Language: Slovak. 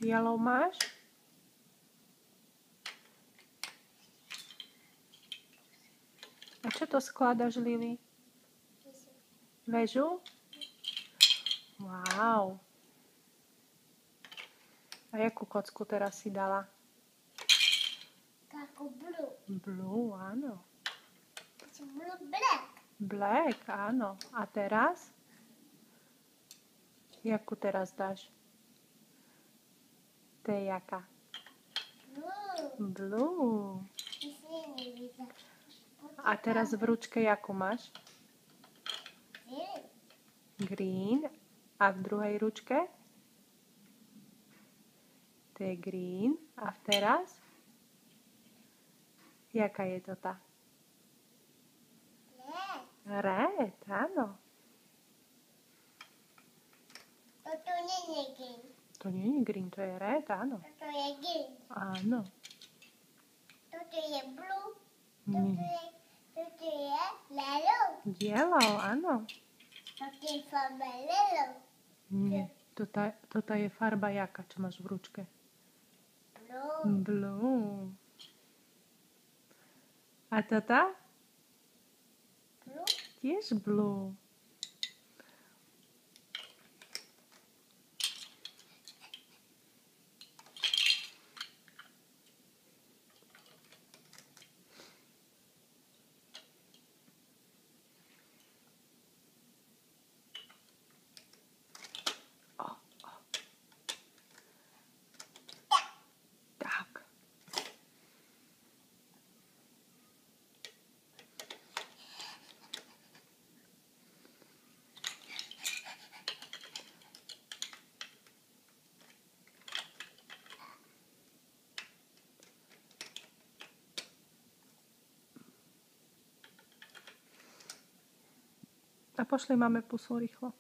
Yellow máš? A čo to skladaš, Lily? Väžu? Wow. A jakú kocku teraz si dala? Takú blue. Blue, áno. Blue black. Black, áno. A teraz? Jakú teraz dáš? To je jaká? Blue. Blue. Nevidím. A teraz v ručke jakú máš? Green. A v druhej ručke? To je green. A teraz? Jaká je to tá? Red, áno. Toto nie je green. To nie je green, to je red, áno. Toto je green. Áno. Toto je blue. Nie. Toto je yellow. Yellow, áno. Toto je farba yellow. Nie. Toto je farba jaká, čo máš v ručke? Blue. Blue. A toto? Blue. Tiež blue. Tak. A pošli máme pusu rýchlo.